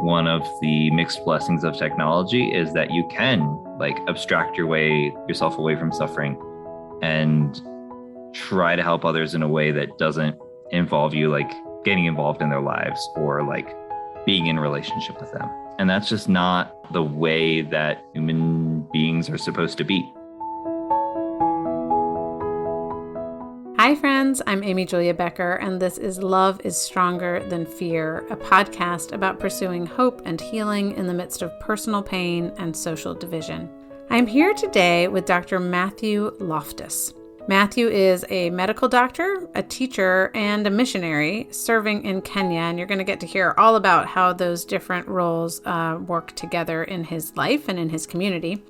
one of the mixed blessings of technology is that you can abstract yourself away from suffering and try to help others in a way that doesn't involve you getting involved in their lives or being in a relationship with them. And that's just not the way that human beings are supposed to be. Hi friends, I'm Amy Julia Becker, and this is Love is Stronger Than Fear, a podcast about pursuing hope and healing in the midst of personal pain and social division. I'm here today with Dr. Matthew Loftus. Matthew is a medical doctor, a teacher, and a missionary serving in Kenya, and you're going to get to hear all about how those different roles work together in his life and in his community.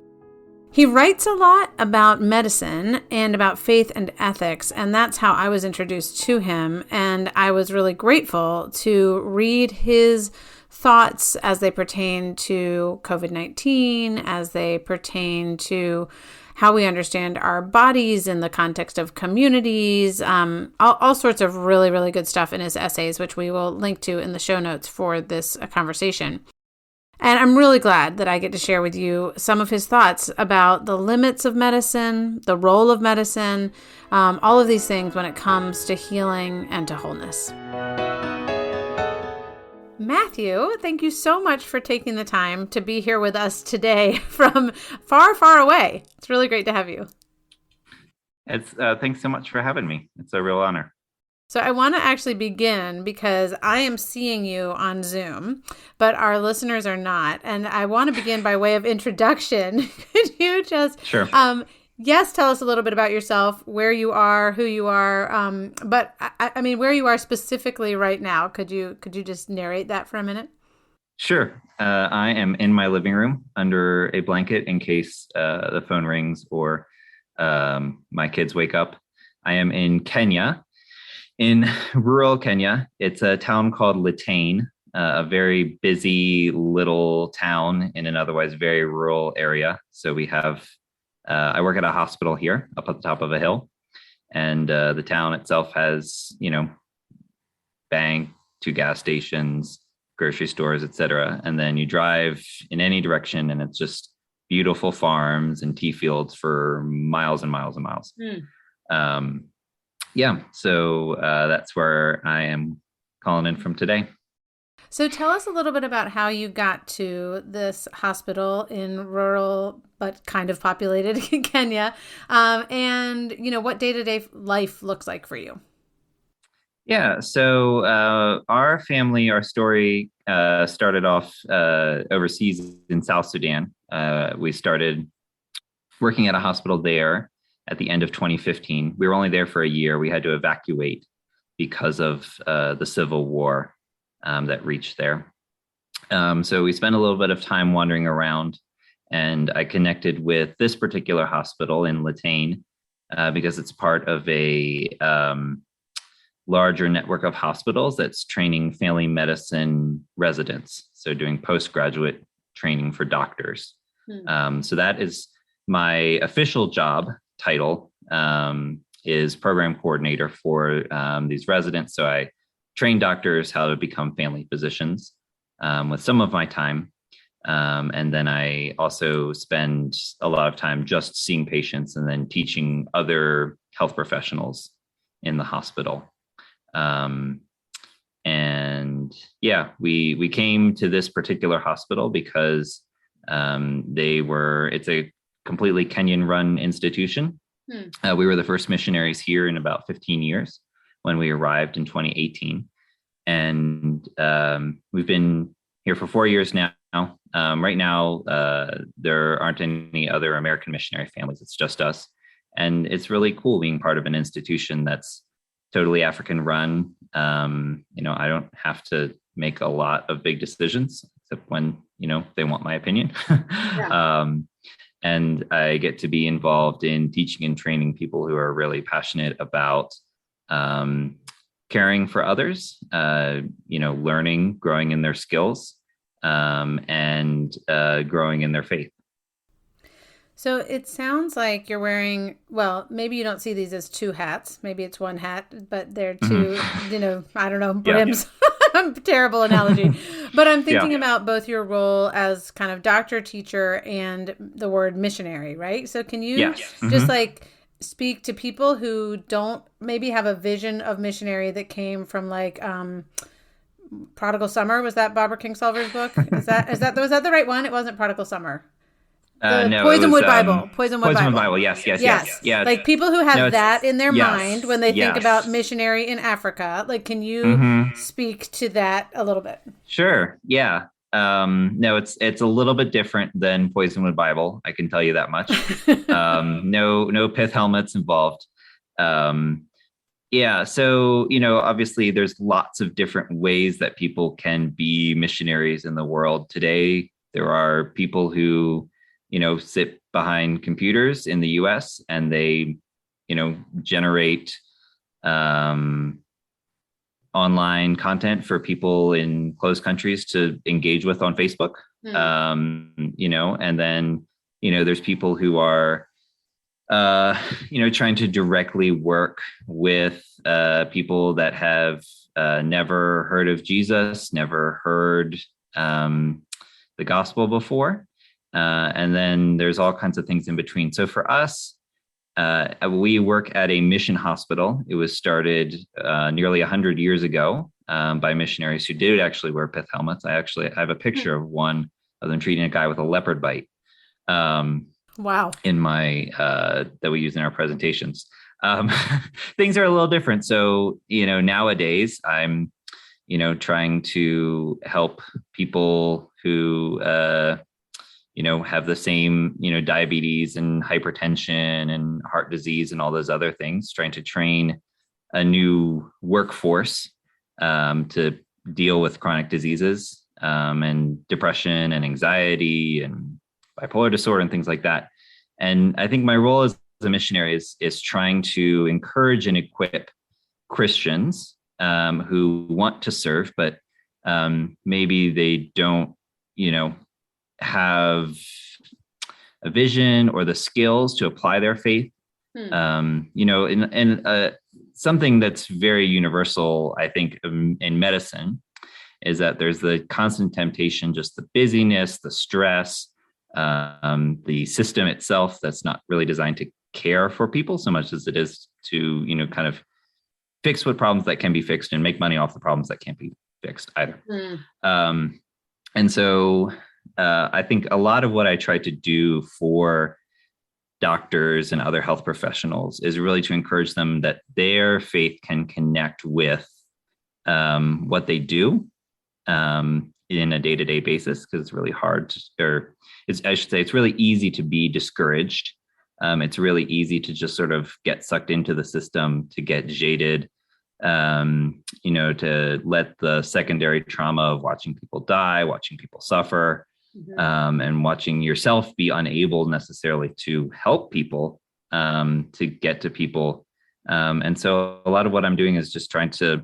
He writes a lot about medicine and about faith and ethics, and that's how I was introduced to him, and I was really grateful to read his thoughts as they pertain to COVID-19, as they pertain to how we understand our bodies in the context of communities, all sorts of really, really good stuff in his essays, which we will link to in the show notes for this conversation. And I'm really glad that I get to share with you some of his thoughts about the limits of medicine, the role of medicine, all of these things when it comes to healing and to wholeness. Matthew, thank you so much for taking the time to be here with us today from far, far away. It's really great to have you. It's thanks so much for having me. It's a real honor. So I want to actually begin because I am seeing you on Zoom, but our listeners are not. And I want to begin by way of introduction. Could you just, Sure. Yes, tell us a little bit about yourself, where you are, who you are, but I mean, where you are specifically right now. Could you just narrate that for a minute? Sure. I am in my living room under a blanket in case the phone rings or my kids wake up. I am in Kenya, in rural Kenya. It's a town called Litein, a very busy little town in an otherwise very rural area. So we have I work at a hospital here up at the top of a hill, and the town itself has, bank, 2 gas stations, grocery stores, etc. And then you drive in any direction and it's just beautiful farms and tea fields for miles and miles and miles. So that's where I am calling in from today. So tell us a little bit about how you got to this hospital in rural but kind of populated Kenya, and what day-to-day life looks like for you. Yeah, so our story started off overseas in South Sudan. We started working at a hospital there at the end of 2015. We were only there for a year. We had to evacuate because of the civil war that reached there. So we spent a little bit of time wandering around, and I connected with this particular hospital in Litein because it's part of a larger network of hospitals that's training family medicine residents, so doing postgraduate training for doctors. So that is my official job title, is program coordinator for these residents. So I train doctors how to become family physicians with some of my time. And then I also spend a lot of time just seeing patients and then teaching other health professionals in the hospital. We came to this particular hospital because it's a completely Kenyan run institution. We were the first missionaries here in about 15 years when we arrived in 2018. And we've been here for 4 years now. Right now, there aren't any other American missionary families. It's just us. And it's really cool being part of an institution that's totally African run. I don't have to make a lot of big decisions, except when, they want my opinion. Yeah. And I get to be involved in teaching and training people who are really passionate about caring for others, learning, growing in their skills, and growing in their faith. So it sounds like you're wearing, well, maybe you don't see these as 2 hats. Maybe it's 1 hat, but they're 2, I don't know, brims. Terrible analogy. But I'm Yeah. thinking about both your role as kind of doctor, teacher, and the word missionary, right? So can you Yes. just like speak to people who don't maybe have a vision of missionary that came from like Prodigal Summer? Was that Barbara Kingsolver's book? Is that was that the right one? It wasn't Prodigal Summer. The No, it was Poisonwood Bible. Poisonwood Poisonwood Bible. Bible. Yes, yes, yes. Yes. Yeah. Like people who No, have it's that in their mind yes, when they think about yes. missionary in Africa. Like, can you Hmm. speak to that a little bit? Sure. Yeah. No, it's a little bit different than Poisonwood Bible. I can tell you that much. No pith helmets involved. Um, yeah. So, obviously there's lots of different ways that people can be missionaries in the world today. There are people who, sit behind computers in the US and they, generate um, online content for people in closed countries to engage with on Facebook. Hmm. And then, there's people who are, trying to directly work with people that have never heard of Jesus, never heard um, the gospel before. And then there's all kinds of things in between. So for us, we work at a mission hospital. It was started nearly 100 years ago by missionaries who did actually wear pith helmets. I have a picture of one of them treating a guy with a leopard bite. Wow. In my that we use in our presentations. Um, Things are a little different. So, nowadays I'm, trying to help people who, have the same, diabetes and hypertension and heart disease and all those other things, trying to train a new workforce to deal with chronic diseases and depression and anxiety and bipolar disorder and things like that. And I think my role as a missionary is trying to encourage and equip Christians who want to serve, but maybe they don't, have a vision or the skills to apply their faith. In something that's very universal, I think, in medicine is that there's the constant temptation, just the busyness, the stress, the system itself that's not really designed to care for people so much as it is to, kind of fix what problems that can be fixed and make money off the problems that can't be fixed either. And so I think a lot of what I try to do for doctors and other health professionals is really to encourage them that their faith can connect with what they do in a day-to-day basis, because it's really hard I should say it's really easy to be discouraged. It's really easy to just sort of get sucked into the system, to get jaded, to let the secondary trauma of watching people die, watching people suffer, and watching yourself be unable necessarily to help people, to get to people. And so a lot of what I'm doing is just trying to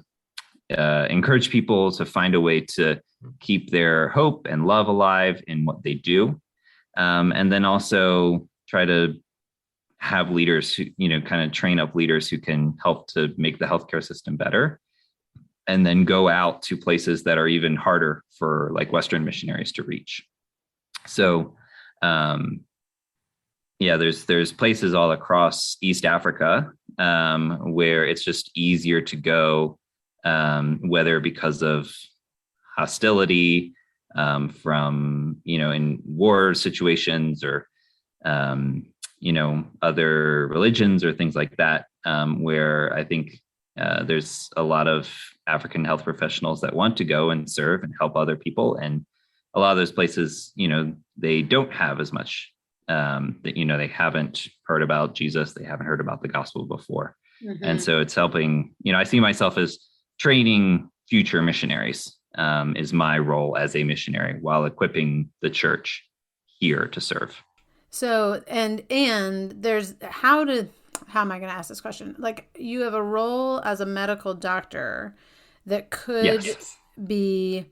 encourage people to find a way to keep their hope and love alive in what they do. And then also try to have leaders who, kind of train up leaders who can help to make the healthcare system better. And then go out to places that are even harder for like Western missionaries to reach. So, there's places all across East Africa where it's just easier to go, whether because of hostility from, in war situations or, other religions or things like that, where I think there's a lot of African health professionals that want to go and serve and help other people. And a lot of those places, they don't have as much that, they haven't heard about Jesus. They haven't heard about the gospel before. And so it's helping, I see myself as training future missionaries is my role as a missionary while equipping the church here to serve. So, and there's how am I going to ask this question? Like, you have a role as a medical doctor that could Yes. be,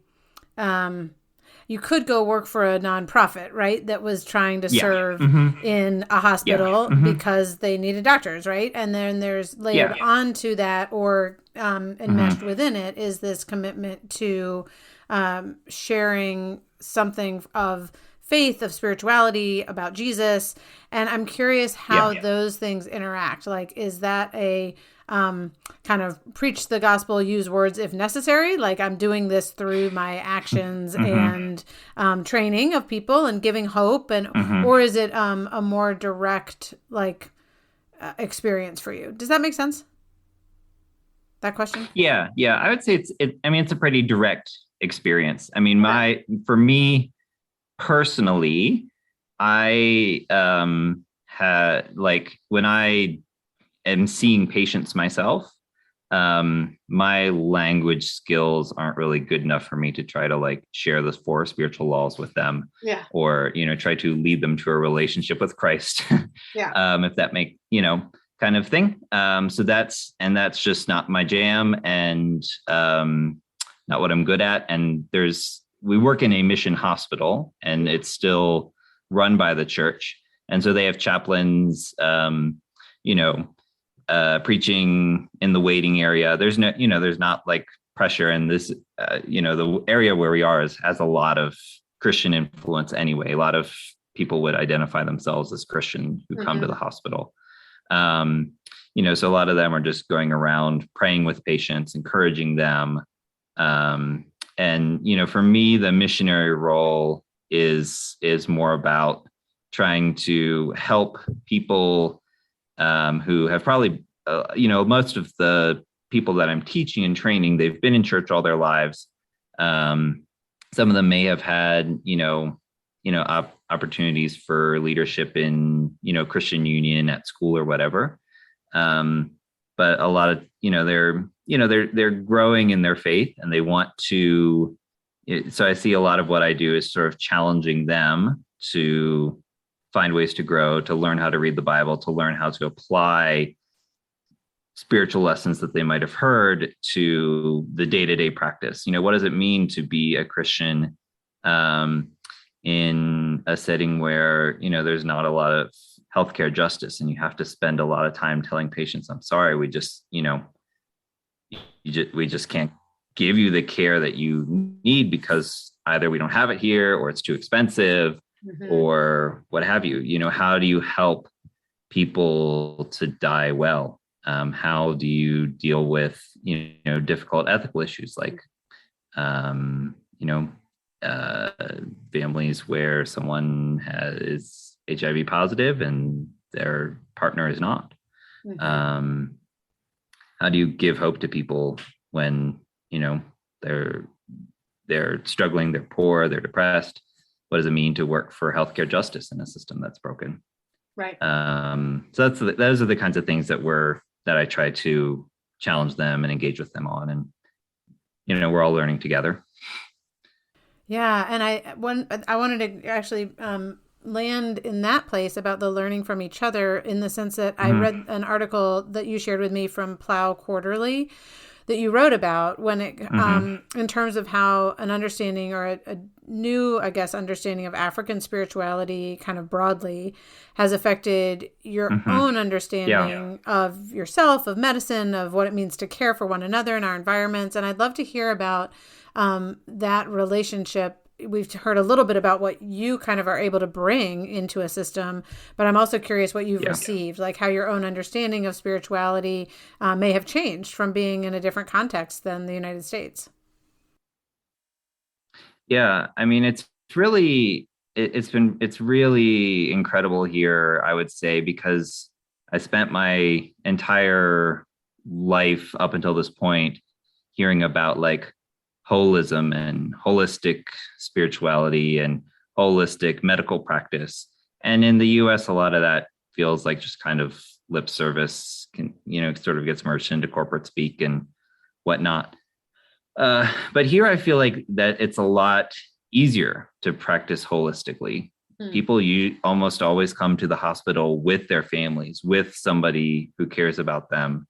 you could go work for a nonprofit, right? That was trying to Yeah. serve Mm-hmm. in a Yeah. hospital Mm-hmm. because they needed doctors, right? And then there's layered Yeah. onto that, or enmeshed Mm-hmm. within it, is this commitment to sharing something of faith, of spirituality, about Jesus. And I'm curious how Yeah. those things interact. Like, is that a kind of preach the gospel, use words if necessary? Like, I'm doing this through my actions Mm-hmm. and training of people and giving hope, and Mm-hmm. or is it a more direct like experience for you? Does that make sense? That question? Yeah. Yeah. I would say I mean, it's a pretty direct experience. I mean, Okay. for me personally, I had like when I am seeing patients myself, my language skills aren't really good enough for me to try to like share the four spiritual laws with them, Yeah. or try to lead them to a relationship with Christ. Yeah. If that make kind of thing. So that's just not my jam, and not what I'm good at. And we work in a mission hospital, and it's still run by the church, and so they have chaplains, you know preaching in the waiting area. There's not like pressure. And this, the area where we are has a lot of Christian influence anyway. A lot of people would identify themselves as Christian who come to the hospital. So a lot of them are just going around praying with patients, encouraging them. And for me, the missionary role is more about trying to help people who have probably, most of the people that I'm teaching and training, they've been in church all their lives. Some of them may have had, opportunities for leadership in, Christian Union at school or whatever. But a lot of, they're growing in their faith, and they want to. So I see a lot of what I do is sort of challenging them to find ways to grow, to learn how to read the Bible, to learn how to apply spiritual lessons that they might have heard to the day-to-day practice. What does it mean to be a Christian in a setting where, there's not a lot of healthcare justice, and you have to spend a lot of time telling patients, I'm sorry, we just can't give you the care that you need because either we don't have it here, or it's too expensive, or what have you. How do you help people to die well? How do you deal with difficult ethical issues like families where someone is HIV positive and their partner is not? How do you give hope to people when they're struggling, they're poor, they're depressed? What does it mean to work for healthcare justice in a system that's broken? Right. So those are the kinds of things that I try to challenge them and engage with them on, and we're all learning together. Yeah, and I wanted to actually land in that place about the learning from each other, in the sense that I read an article that you shared with me from Plow Quarterly that you wrote about when it in terms of how an understanding, or a new, I guess, understanding of African spirituality kind of broadly has affected your own understanding of yourself, of medicine, of what it means to care for one another in our environments. And I'd love to hear about that relationship. We've heard a little bit about what you kind of are able to bring into a system, but I'm also curious what you've received, like how your own understanding of spirituality may have changed from being in a different context than the United States. Yeah, I mean, it's really incredible here, I would say, because I spent my entire life up until this point hearing about like holism and holistic spirituality and holistic medical practice. And in the US, a lot of that feels like just kind of lip service, sort of gets merged into corporate speak and whatnot. But here I feel like that it's a lot easier to practice holistically. People, you almost always come to the hospital with their families, with somebody who cares about them,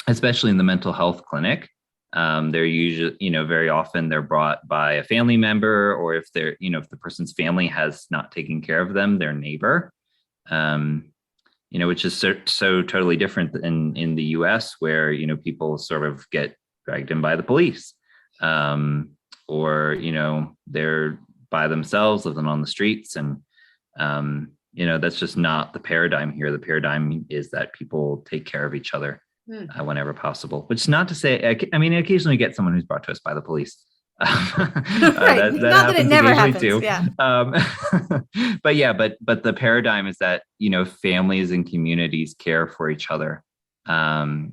especially in the mental health clinic. They're usually, very often they're brought by a family member, or if they're, if the person's family has not taken care of them, their neighbor. Um, which is so totally different in the US, where, people sort of get dragged in by the police, or, they're by themselves living on the streets. And, that's just not the paradigm here. The paradigm is that people take care of each other whenever possible, which is not to say, I mean, occasionally get someone who's brought to us by the police. Right. That Not that it happens never occasionally happens. too. Yeah. But yeah, but the paradigm is that, families and communities care for each other, and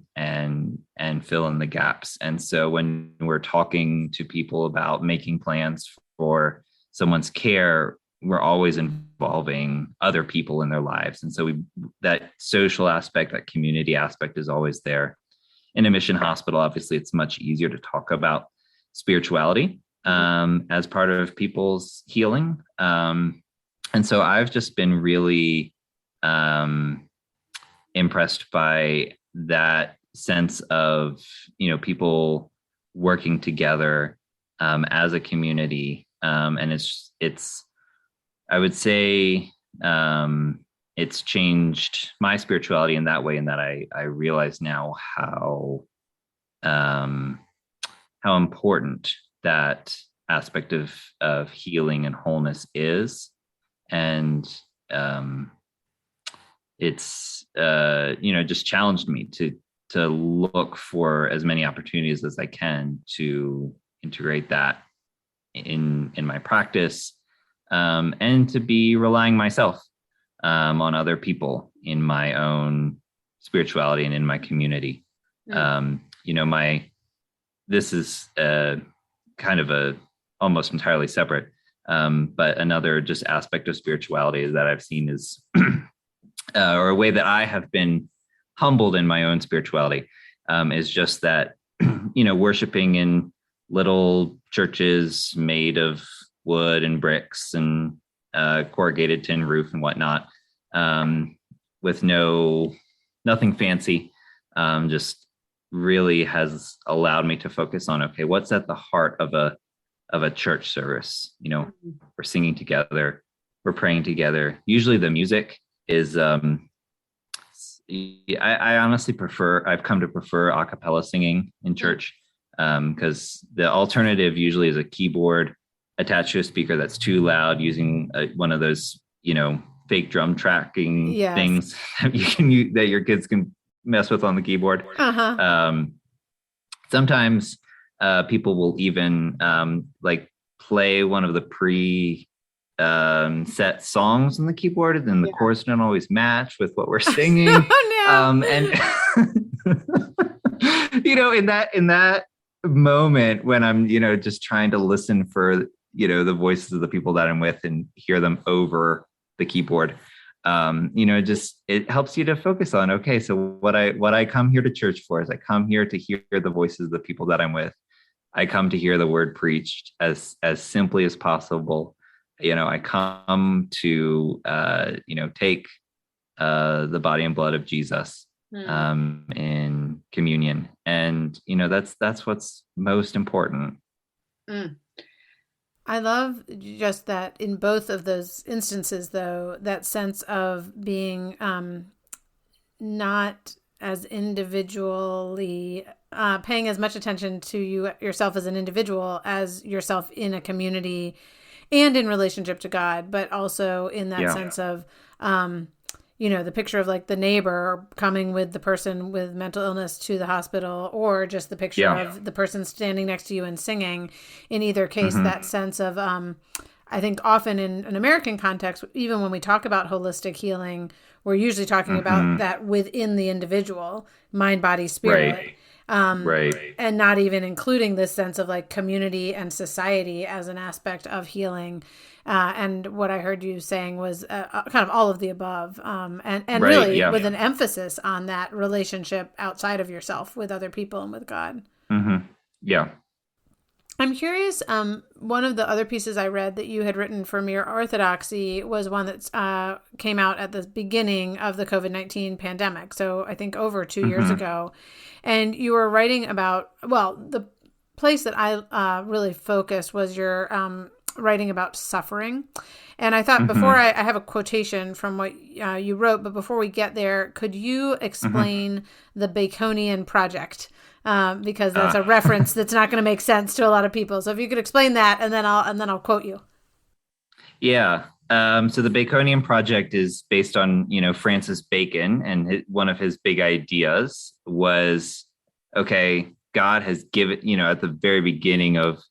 fill in the gaps. And so when we're talking to people about making plans for someone's care, we're always involving other people in their lives. And so that social aspect, that community aspect is always there. In a mission hospital, obviously, it's much easier to talk about spirituality as part of people's healing. And so I've just been really impressed by that sense of, people working together as a community. And it's, I would say, it's changed my spirituality in that way, in that I realize now how important that aspect of healing and wholeness is. And it's just challenged me to look for as many opportunities as I can to integrate that in my practice, and to be relying myself on other people in my own spirituality and in my community. This is kind of a almost entirely separate, but another just aspect of spirituality that I've seen is, or a way that I have been humbled in my own spirituality, is just that, worshiping in little churches made of wood and bricks and corrugated tin roof and whatnot, with nothing fancy, just really has allowed me to focus on, okay, what's at the heart of a church service? We're singing together, we're praying together. Usually the music is, I honestly I've come to prefer a cappella singing in church, because the alternative usually is a keyboard attached to a speaker that's too loud, using one of those, fake drum tracking things that you can use, that your kids can mess with on the keyboard. Sometimes people will even play one of the set songs on the keyboard, and then the chorus don't always match with what we're singing. Oh, no. And in that moment when I'm, just trying to listen for, the voices of the people that I'm with and hear them over the keyboard, it helps you to focus on, okay, so what I come here to church for is I come here to hear the voices of the people that I'm with. I come to hear the word preached as simply as possible. I come to, take the body and blood of Jesus in communion. And, that's what's most important. I love just that in both of those instances, though, that sense of being not as individually paying as much attention to yourself as an individual as yourself in a community and in relationship to God, but also in that sense of, the picture of like the neighbor coming with the person with mental illness to the hospital, or just the picture of the person standing next to you and singing. In either case, that sense of, I think often in an American context, even when we talk about holistic healing, we're usually talking about that within the individual, mind, body, spirit. And not even including this sense of like community and society as an aspect of healing. And what I heard you saying was kind of all of the above, and really with an emphasis on that relationship outside of yourself with other people and with God. Yeah. I'm curious. One of the other pieces I read that you had written for Mere Orthodoxy was one that came out at the beginning of the COVID-19 pandemic. So I think over 2 years Mm-hmm. ago. And you were writing about, well, the place that I really focused was your writing about suffering. And I thought before Mm-hmm. I have a quotation from what you wrote, but before we get there, could you Mm-hmm. explain the Baconian project? Because that's Uh, a reference that's not going to make sense to a lot of people. So if you could explain that, and then I'll quote you. yeah. So the Baconian project is based on, Francis Bacon, and one of his big ideas was, okay, God has given, at the very beginning of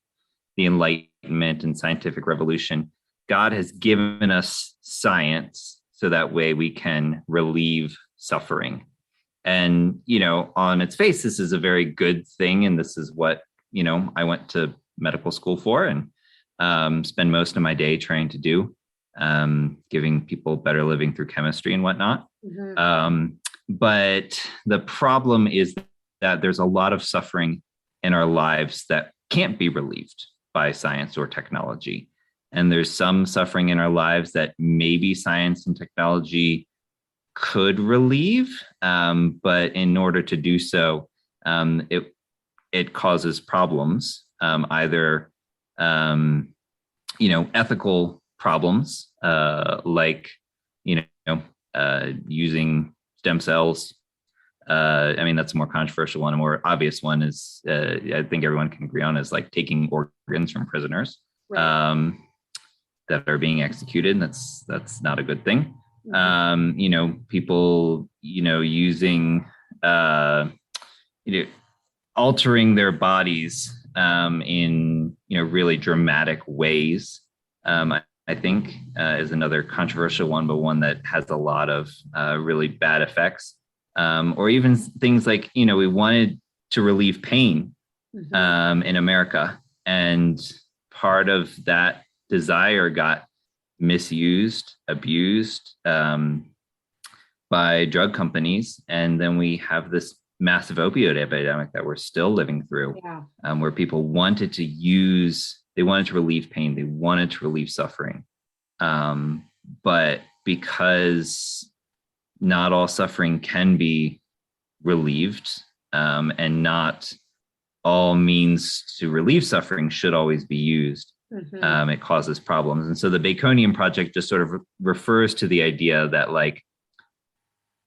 the Enlightenment and scientific revolution, God has given us science so that way we can relieve suffering. And, on its face, this is a very good thing. And this is what, I went to medical school for and spend most of my day trying to do, giving people better living through chemistry and whatnot. Mm-hmm. But the problem is that there's a lot of suffering in our lives that can't be relieved by science or technology. And there's some suffering in our lives that maybe science and technology could relieve, but in order to do so, it causes problems, either ethical problems, like using stem cells. I mean, that's a more controversial one. A more obvious one is, I think everyone can agree on, is like taking organs from prisoners, Right. that are being executed. That's not a good thing. Mm-hmm. People, using, you know, altering their bodies, in, really dramatic ways. I think, is another controversial one, but one that has a lot of really bad effects. Or even things like, we wanted to relieve pain, Mm-hmm. in America. And part of that desire got misused, abused, by drug companies. And then we have this massive opioid epidemic that we're still living through, Yeah. where people they wanted to relieve pain, they wanted to relieve suffering. But because not all suffering can be relieved, and not all means to relieve suffering should always be used. Mm-hmm. It causes problems. And so the Baconian project just sort of refers to the idea that, like,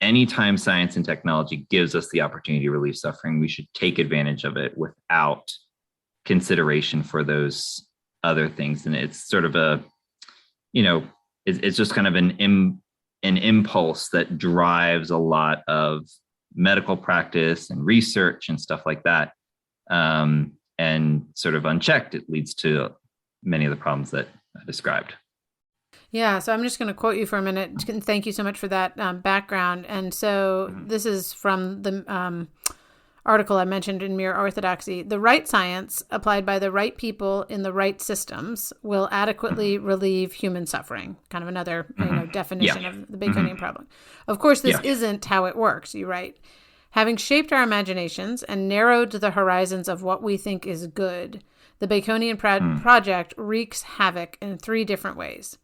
anytime science and technology gives us the opportunity to relieve suffering, we should take advantage of it without consideration for those other things. And it's sort of you know, it's just kind of an impulse that drives a lot of medical practice and research and stuff like that. And sort of unchecked, it leads to many of the problems that I described. Yeah, so I'm just going to quote you for a minute. Thank you so much for that background. And so Mm-hmm. this is from the article I mentioned in Mere Orthodoxy. The right science, applied by the right people in the right systems, will adequately relieve human suffering. Kind of another Mm-hmm. Yeah. definition of the Mm-hmm. Baconian problem. Of course, this Yeah. isn't how it works, you write. Having shaped our imaginations and narrowed the horizons of what we think is good, the Baconian Mm. project wreaks havoc in three different ways: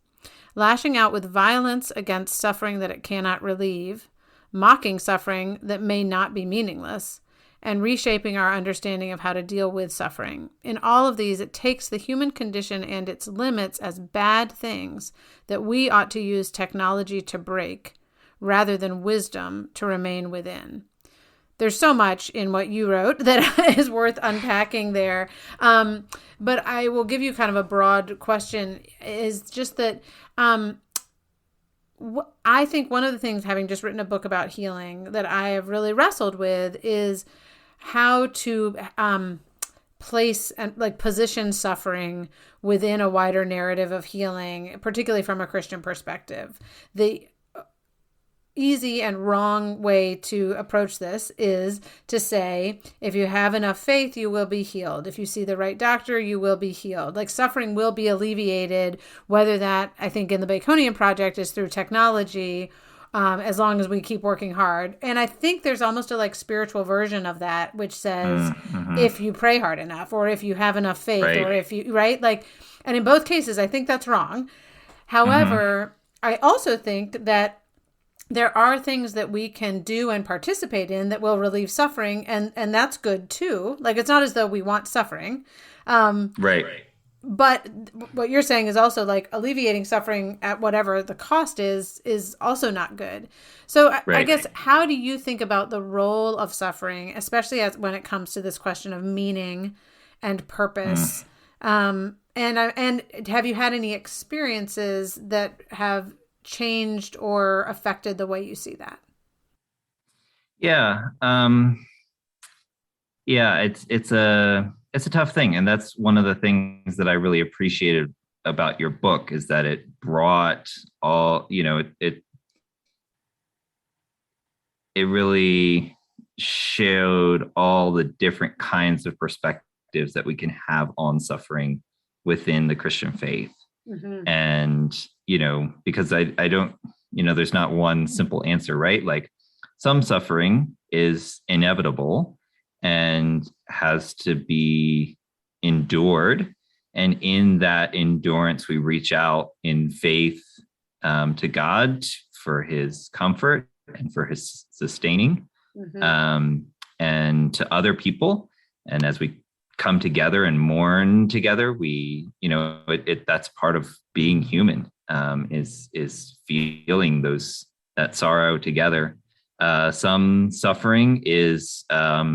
lashing out with violence against suffering that it cannot relieve, mocking suffering that may not be meaningless, and reshaping our understanding of how to deal with suffering. In all of these, it takes the human condition and its limits as bad things that we ought to use technology to break, rather than wisdom to remain within. There's so much in what you wrote that is worth unpacking there. But I will give you kind of a broad question, is just that I think one of the things, having just written a book about healing, that I have really wrestled with is how to place and like position suffering within a wider narrative of healing, particularly from a Christian perspective. The easy and wrong way to approach this is to say, if you have enough faith, you will be healed. If you see the right doctor, you will be healed. Like, suffering will be alleviated, whether that, I think in the Baconian project, is through technology, as long as we keep working hard. And I think there's almost a like spiritual version of that, which says Mm-hmm. if you pray hard enough, or if you have enough faith, Right. or if you, right? Like, and in both cases, I think that's wrong. Mm-hmm. However, I also think that there are things that we can do and participate in that will relieve suffering, and that's good too. Like, it's not as though we want suffering. Right. But what you're saying is also like alleviating suffering at whatever the cost is also not good. So I Right. guess, how do you think about the role of suffering, especially as when it comes to this question of meaning and Mm. purpose? And have you had any experiences that have changed or affected the way you see that? Yeah. Yeah, it's a tough thing, and that's one of the things that I really appreciated about your book is that it brought all, it really showed all the different kinds of perspectives that we can have on suffering within the Christian faith. Mm-hmm. And, because I don't, there's not one simple answer, right? Like some suffering is inevitable and has to be endured. And in that endurance, we reach out in faith to God for his comfort and for his sustaining, Mm-hmm. um, and to other people. And as we come together and mourn together, we, that's part of being human, is feeling that sorrow together. Some suffering is uh,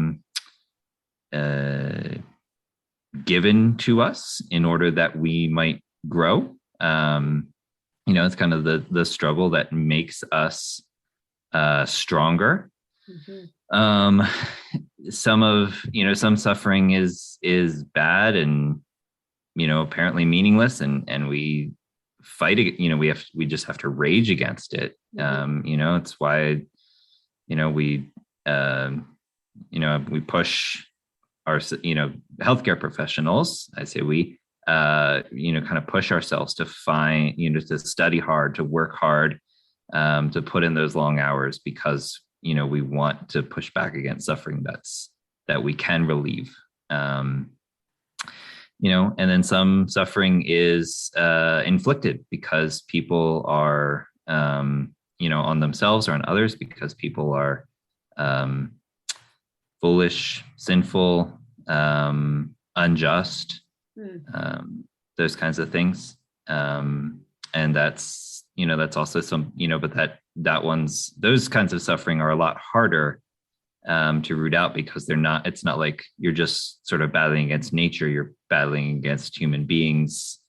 given to us in order that we might grow. It's kind of the struggle that makes us stronger. Mm-hmm. um some suffering is bad and apparently meaningless, and we fight it. We just have to rage against it. It's why we we push our healthcare professionals. I say we kind of push ourselves to find, to study hard, to work hard, to put in those long hours, because we want to push back against suffering that we can relieve. And then some suffering is inflicted because people are on themselves or on others, because people are foolish, sinful, unjust, those kinds of things. And that's also some, but those kinds of suffering are a lot harder to root out, because it's not like you're just sort of battling against nature. You're battling against human beings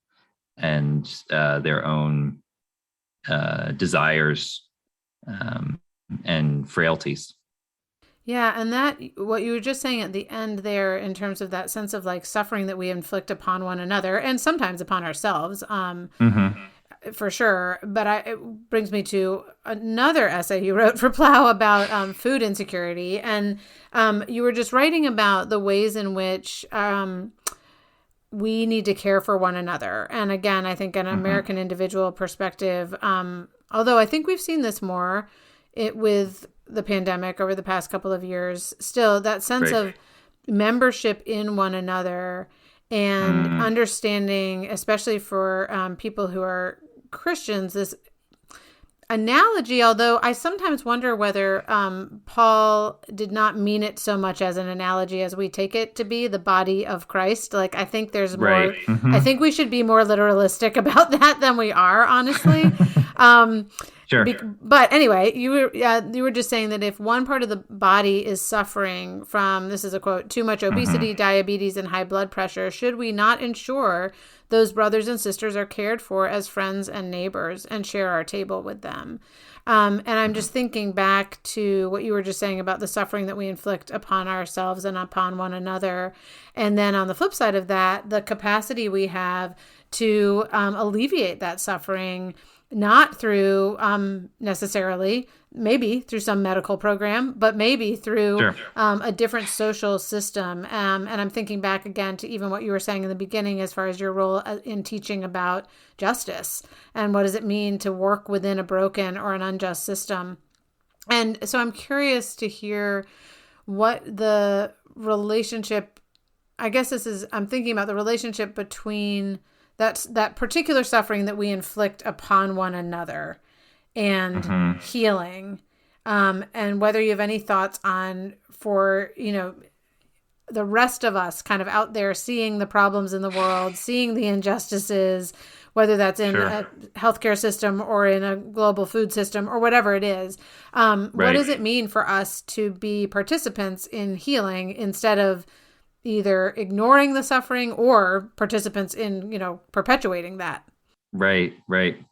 and their own desires and frailties. Yeah, and that what you were just saying at the end there, in terms of that sense of like suffering that we inflict upon one another and sometimes upon ourselves, Mm-hmm. for sure. But it brings me to another essay you wrote for Plow about food insecurity, and you were just writing about the ways in which we need to care for one another. And again, I think an American individual perspective, although I think we've seen this more with the pandemic over the past couple of years, still that sense of membership in one another and understanding, especially for people who are Christians, this analogy, although I sometimes wonder whether Paul did not mean it so much as an analogy as we take it to be, the body of Christ. Like, I think there's more, I think we should be more literalistic about that than we are, honestly. Sure. But anyway, you were just saying that if one part of the body is suffering from, this is a quote, too much obesity, diabetes, and high blood pressure, should we not ensure those brothers and sisters are cared for as friends and neighbors and share our table with them? And I'm just thinking back to what you were just saying about the suffering that we inflict upon ourselves and upon one another. And then on the flip side of that, the capacity we have to alleviate that suffering not through necessarily, maybe through some medical program, but maybe through Sure. a different social system. And I'm thinking back again to even what you were saying in the beginning as far as your role in teaching about justice and what does it mean to work within a broken or an unjust system. And so I'm curious to hear what the relationship, I guess this is, I'm thinking about the relationship between that particular suffering that we inflict upon one another and Hmm. healing. And whether you have any thoughts on for, the rest of us kind of out there seeing the problems in the world, seeing the injustices, whether that's in Sure. a healthcare system or in a global food system or whatever it is. What Right. does it mean for us to be participants in healing instead of either ignoring the suffering or participants in, perpetuating that? Right. Right.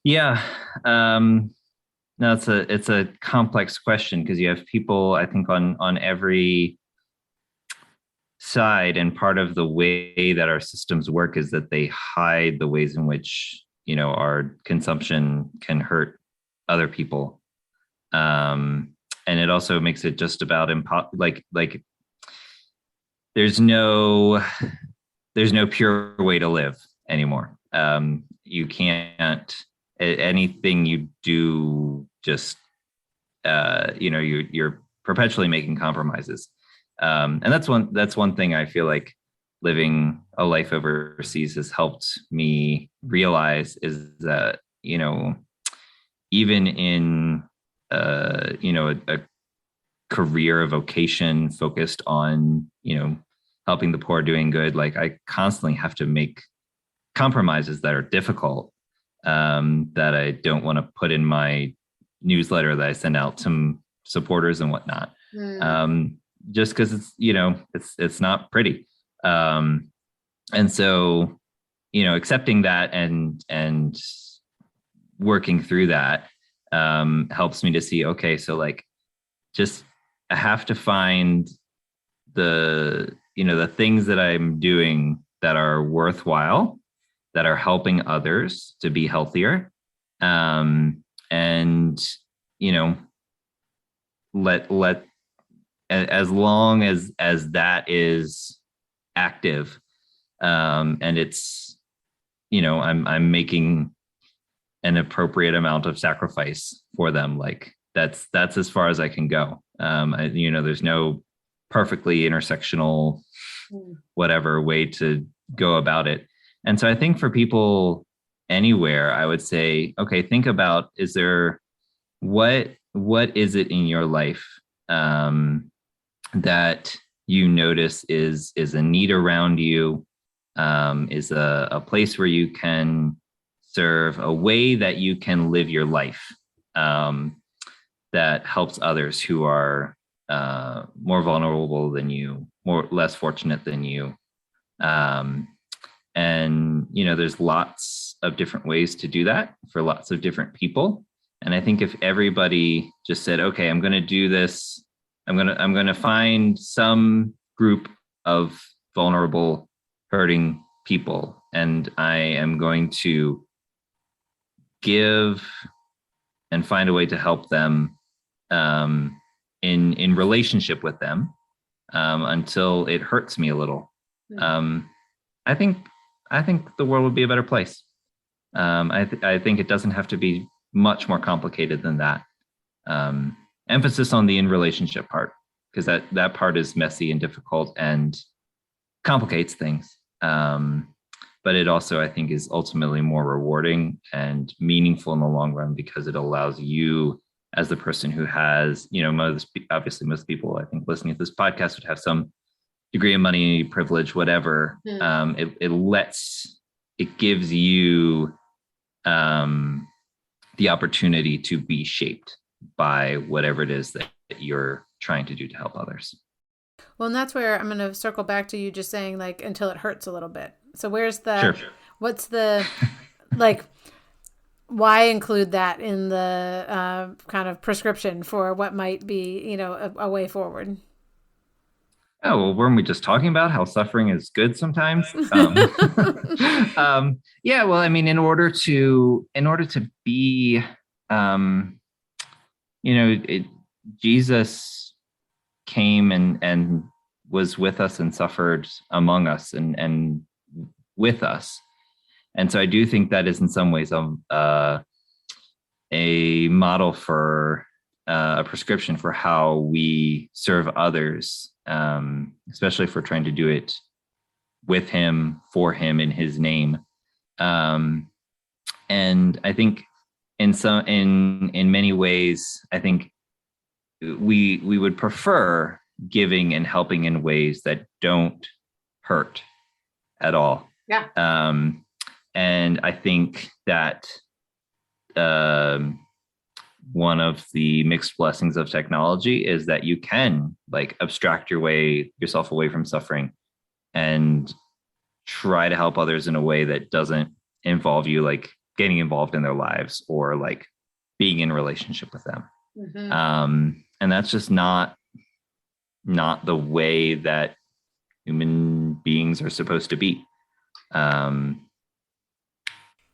Yeah. No, it's a complex question because you have people, I think, on every side, and part of the way that our systems work is that they hide the ways in which our consumption can hurt other people. And it also makes it just about like there's no there's no pure way to live anymore. You can't anything you do just you're perpetually making compromises. And that's one thing I feel like living a life overseas has helped me realize is that even in a career, a vocation focused on helping the poor, doing good, like I constantly have to make compromises that are difficult, that I don't want to put in my newsletter that I send out to supporters and whatnot. Mm. um, just because it's not pretty. um, and so accepting that and working through that helps me to see, okay, so like just I have to find the things that I'm doing that are worthwhile, that are helping others to be healthier, and you know let as long as that is active, and it's I'm making an appropriate amount of sacrifice for them, like that's as far as I can go. There's no perfectly intersectional whatever way to go about it. And so I think for people anywhere, I would say, okay, think about, is there what is it in your life, that you notice is a need around you, is a place where you can serve, a way that you can live your life, um, that helps others who are more vulnerable than you, more less fortunate than you. Um, and there's lots of different ways to do that for lots of different people. And I think if everybody just said, okay, I'm going to do this, I'm going to find some group of vulnerable, hurting people, and I am going to give and find a way to help them, in relationship with them, until it hurts me a little. Um, I think I think the world would be a better place. I think it doesn't have to be much more complicated than that. Um, Emphasis on the in relationship part, because that part is messy and difficult and complicates things. But it also, I think, is ultimately more rewarding and meaningful in the long run, because it allows you, as the person who has, obviously most people, I think, listening to this podcast would have some degree of money, privilege, whatever. It gives you, the opportunity to be shaped by whatever it is that you're trying to do to help others. Well, and that's where I'm going to circle back to you just saying, like, until it hurts a little bit. So Sure. what's the, like, why include that in the kind of prescription for what might be, a way forward? Oh, well, weren't we just talking about how suffering is good sometimes? Yeah, well, I mean, in order to be, um, it, Jesus came and was with us and suffered among us and with us. And so I do think that is in some ways a model for a prescription for how we serve others, especially if we're trying to do it with him, for him, in his name. Um, and I think in many ways, I think we would prefer giving and helping in ways that don't hurt at all. Yeah. And I think that um, one of the mixed blessings of technology is that you can like abstract yourself away from suffering and try to help others in a way that doesn't involve you like getting involved in their lives or like being in a relationship with them. Mm-hmm. And that's just not the way that human beings are supposed to be.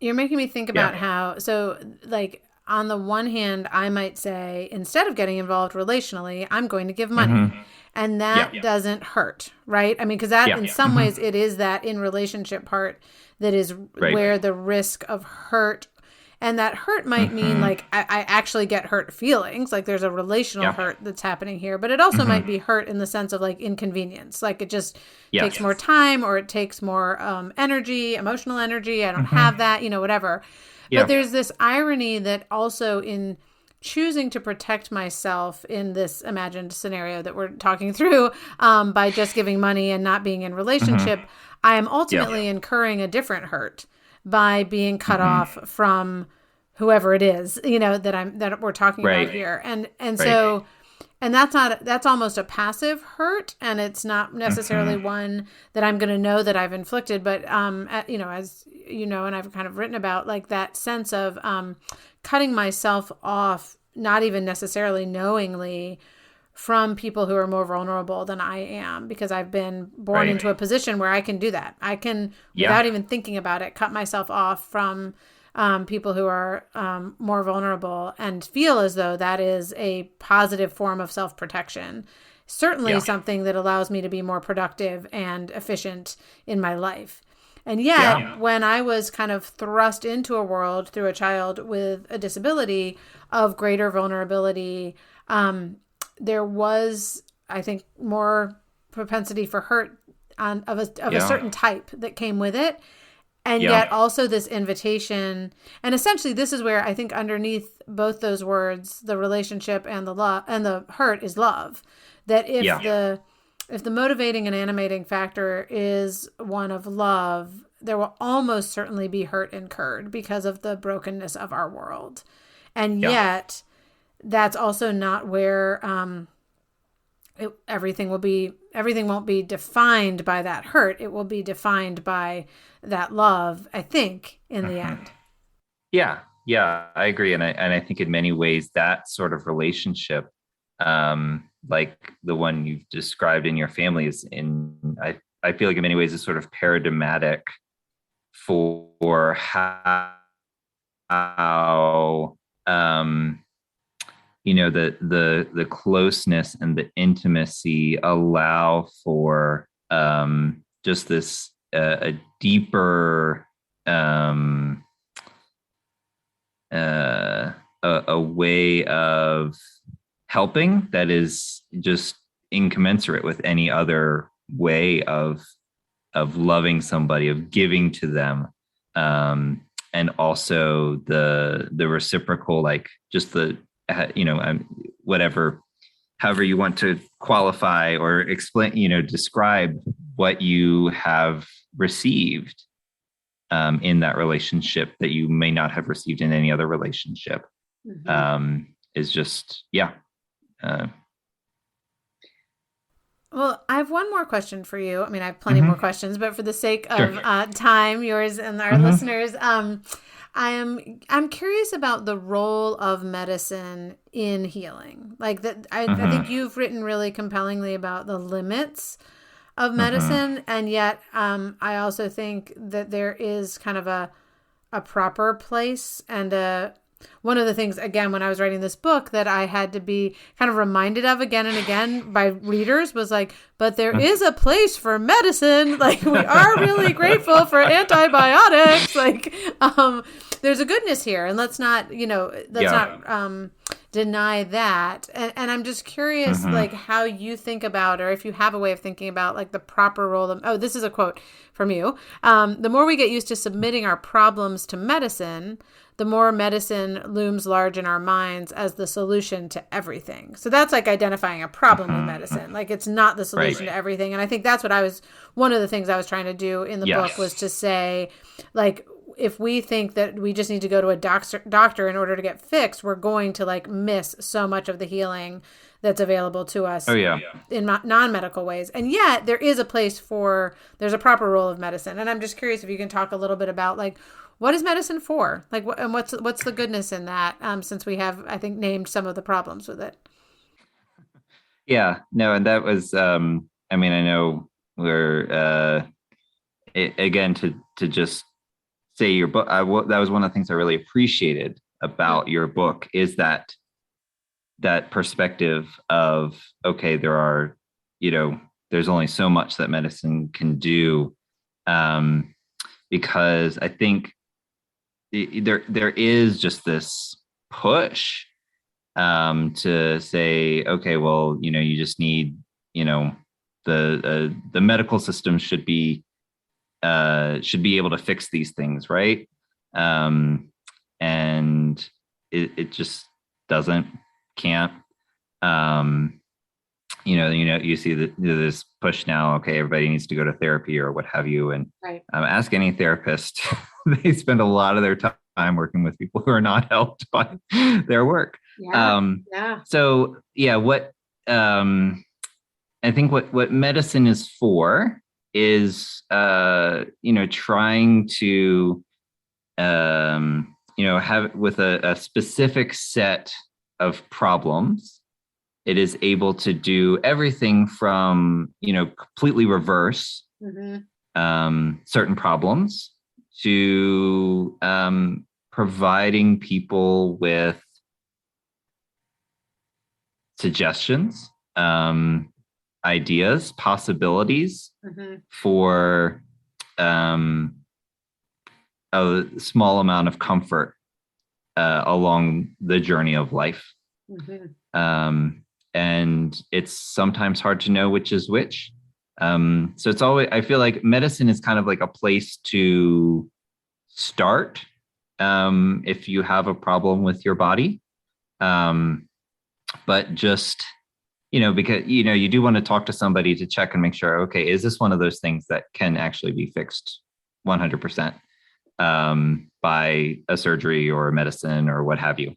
You're making me think about how, so like on the one hand, I might say, instead of getting involved relationally, I'm going to give money. Mm-hmm. And that doesn't hurt, right? I mean, because that in some ways it is that in relationship part that is where the risk of hurt, and that hurt might mean like I actually get hurt feelings, like there's a relational hurt that's happening here, but it also might be hurt in the sense of like inconvenience, like it just takes more time or it takes more energy, emotional energy. I don't have that, whatever. But there's this irony that also in choosing to protect myself in this imagined scenario that we're talking through by just giving money and not being in relationship, I am ultimately incurring a different hurt by being cut off from whoever it is, that we're talking about here. And so, and that's almost a passive hurt, and it's not necessarily one that I'm going to know that I've inflicted, but, as you know, and I've kind of written about like that sense of cutting myself off, not even necessarily knowingly, from people who are more vulnerable than I am, because I've been born into a position where I can do that. I can, without even thinking about it, cut myself off from people who are more vulnerable and feel as though that is a positive form of self-protection. Certainly something that allows me to be more productive and efficient in my life. And yet, when I was kind of thrust into a world through a child with a disability of greater vulnerability, there was, I think, more propensity for hurt of a certain type that came with it. And yet also this invitation. And essentially, this is where I think underneath both those words, the relationship and the love and the hurt is love. That if the motivating and animating factor is one of love, there will almost certainly be hurt incurred because of the brokenness of our world. And yet that's also not where everything won't be defined by that hurt. It will be defined by that love, I think, in the end. Yeah, I agree. And I think in many ways that sort of relationship, like the one you've described in your family, I feel like in many ways is sort of paradigmatic for how the closeness and the intimacy allow for just this a deeper a way of helping that is just incommensurate with any other way of loving somebody, of giving to them, and also the reciprocal, like just the whatever, however you want to qualify or explain, describe what you have received in that relationship that you may not have received in any other relationship, is just, Well, I have one more question for you. I mean, I have plenty more questions, but for the sake of time, yours and our listeners, I'm curious about the role of medicine in healing. Like that, I think Mm-hmm. you've written really compellingly about the limits of Mm-hmm. medicine, and yet I also think that there is kind of a proper place and a one of the things, again, when I was writing this book that I had to be kind of reminded of again and again by readers was like, but there is a place for medicine. Like, we are really grateful for antibiotics. Like, there's a goodness here. And let's not, let's Yeah. not deny that. And I'm just curious, Mm-hmm. like, how you think about, or if you have a way of thinking about, like, the proper role of, oh, this is a quote from you. The more we get used to submitting our problems to medicine, the more medicine looms large in our minds as the solution to everything. So that's like identifying a problem with Mm-hmm. medicine. Like, it's not the solution Right. to everything. And I think that's what one of the things I was trying to do in the book was Yes. to say, like, if we think that we just need to go to a doctor in order to get fixed, we're going to like miss so much of the healing that's available to Oh us yeah. in non-medical ways. And yet there's a proper role of medicine. And I'm just curious if you can talk a little bit about like, what is medicine for? Like, and what's the goodness in that? Since we have, I think, named some of the problems with it. Yeah. No, and that was I mean, I know we're again to just say your book that was one of the things I really appreciated Mm-hmm. about your book is that perspective of okay, you know there's only so much that medicine can do, um because I think there is just this push to say, okay, well, you just need, the medical system should be able to fix these things, right? And it just doesn't, can't. Um, you see that this push now. Okay, everybody needs to go to therapy or what have you, and Right. ask any therapist. They spend a lot of their time working with people who are not helped by their work. Yeah. Um, Yeah. so yeah, what I think what medicine is for is trying to have with a specific set of problems. It is able to do everything from completely reverse Mm-hmm. certain problems to providing people with suggestions, ideas, possibilities Mm-hmm. for um, a small amount of comfort along the journey of life. Mm-hmm. And it's sometimes hard to know which is which. So it's always, I feel like medicine is kind of like a place to start if you have a problem with your body. But just, because, you do want to talk to somebody to check and make sure, okay, is this one of those things that can actually be fixed 100% by a surgery or medicine or what have you?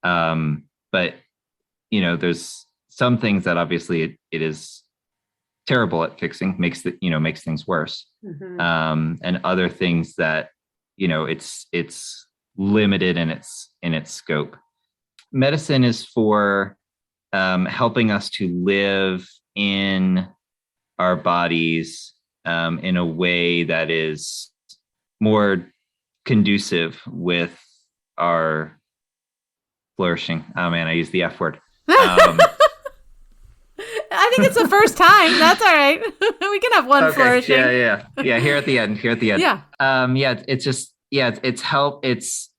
But, there's some things that obviously it is terrible at fixing, makes things worse. Mm-hmm. And other things that, it's limited in its scope. Medicine is for helping us to live in our bodies in a way that is more conducive with our flourishing. Oh man, I used the F word. I think it's the first time. That's all right. We can have one Okay. flourishing. Yeah. Here at the end. Yeah. Yeah. It's just, it's help. It's,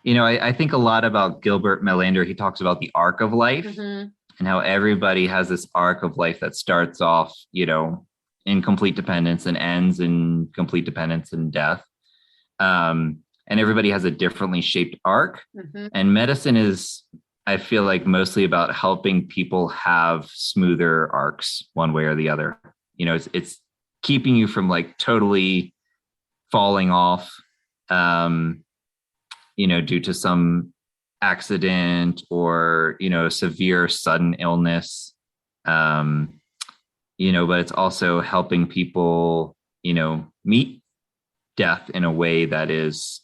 I think a lot about Gilbert Melander. He talks about the arc of life Mm-hmm. and how everybody has this arc of life that starts off, in complete dependence and ends in complete dependence and death. And everybody has a differently shaped arc. Mm-hmm. And medicine is, I feel like, mostly about helping people have smoother arcs one way or the other. It's keeping you from like totally falling off, due to some accident or, severe sudden illness. But it's also helping people, meet death in a way that is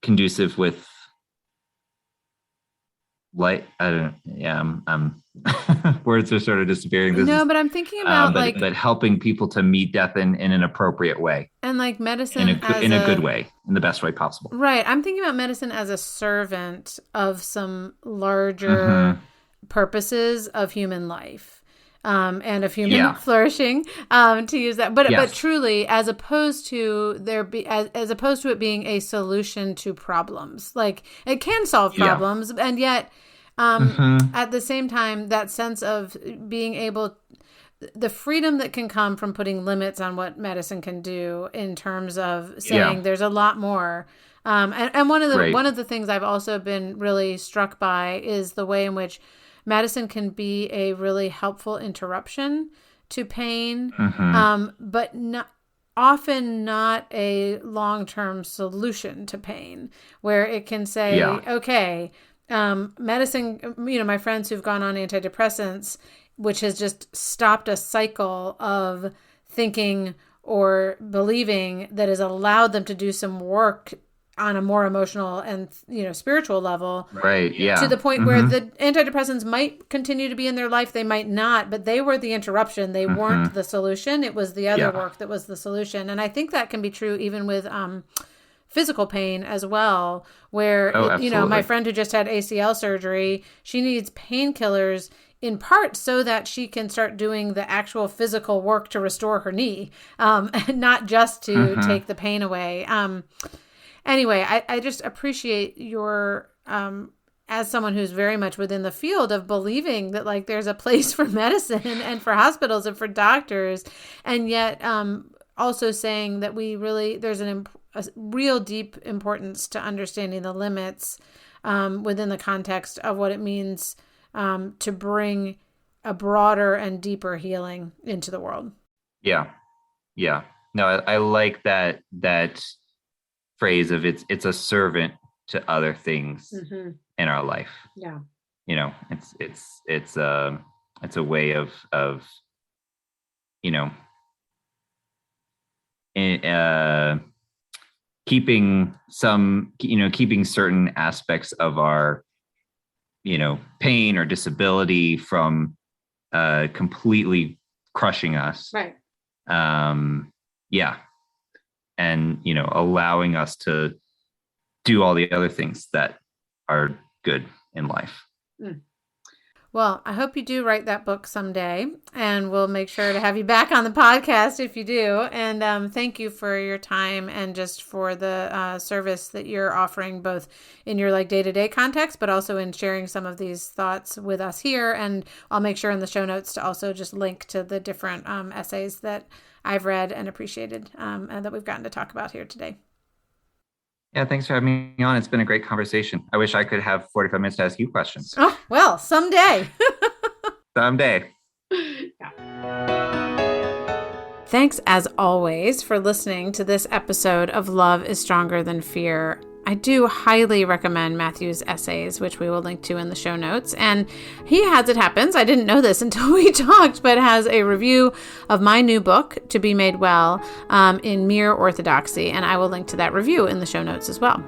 conducive with light. I don't. Yeah, I'm words are sort of disappearing. But I'm thinking about but helping people to meet death in an appropriate way, and like medicine in a good way, in the best way possible. Right. I'm thinking about medicine as a servant of some larger purposes of human life. And of human flourishing, to use that, but truly, as opposed to as opposed to it being a solution to problems, like it can solve problems, and yet, at the same time, that sense of being able, the freedom that can come from putting limits on what medicine can do in terms of saying there's a lot more. And one of the things I've also been really struck by is the way in which medicine can be a really helpful interruption to pain, but often not a long-term solution to pain, where it can say, okay, medicine, my friends who've gone on antidepressants, which has just stopped a cycle of thinking or believing that has allowed them to do some work on a more emotional and spiritual level, to the point where the antidepressants might continue to be in their life, they might not, but they were the interruption. They weren't the solution. It was the other work that was the solution. And I think that can be true even with physical pain as well, where my friend who just had ACL surgery, she needs painkillers in part so that she can start doing the actual physical work to restore her knee, and not just to take the pain away. Anyway, I just appreciate your, as someone who's very much within the field of believing that like there's a place for medicine and for hospitals and for doctors, and yet also saying that there's a real deep importance to understanding the limits within the context of what it means to bring a broader and deeper healing into the world. Yeah. No, I like that phrase of it's a servant to other things in our life. It's a way of keeping certain aspects of our pain or disability from completely crushing us, and allowing us to do all the other things that are good in life. Well, I hope you do write that book someday, and we'll make sure to have you back on the podcast if you do. And thank you for your time and just for the service that you're offering, both in your day-to-day context, but also in sharing some of these thoughts with us here. And I'll make sure in the show notes to also just link to the different essays that I've read and appreciated, and that we've gotten to talk about here today. Yeah, thanks for having me on. It's been a great conversation. I wish I could have 45 minutes to ask you questions. Oh, well, someday. Someday. Thanks, as always, for listening to this episode of Love is Stronger Than Fear. I do highly recommend Matthew's essays, which we will link to in the show notes. And he, as it happens, I didn't know this until we talked, but has a review of my new book, To Be Made Well, in Mere Orthodoxy. And I will link to that review in the show notes as well.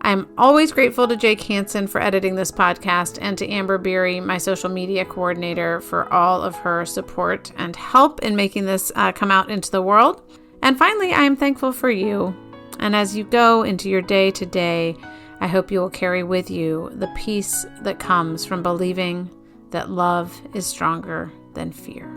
I'm always grateful to Jake Hansen for editing this podcast, and to Amber Beery, my social media coordinator, for all of her support and help in making this come out into the world. And finally, I am thankful for you. And as you go into your day to day, I hope you will carry with you the peace that comes from believing that love is stronger than fear.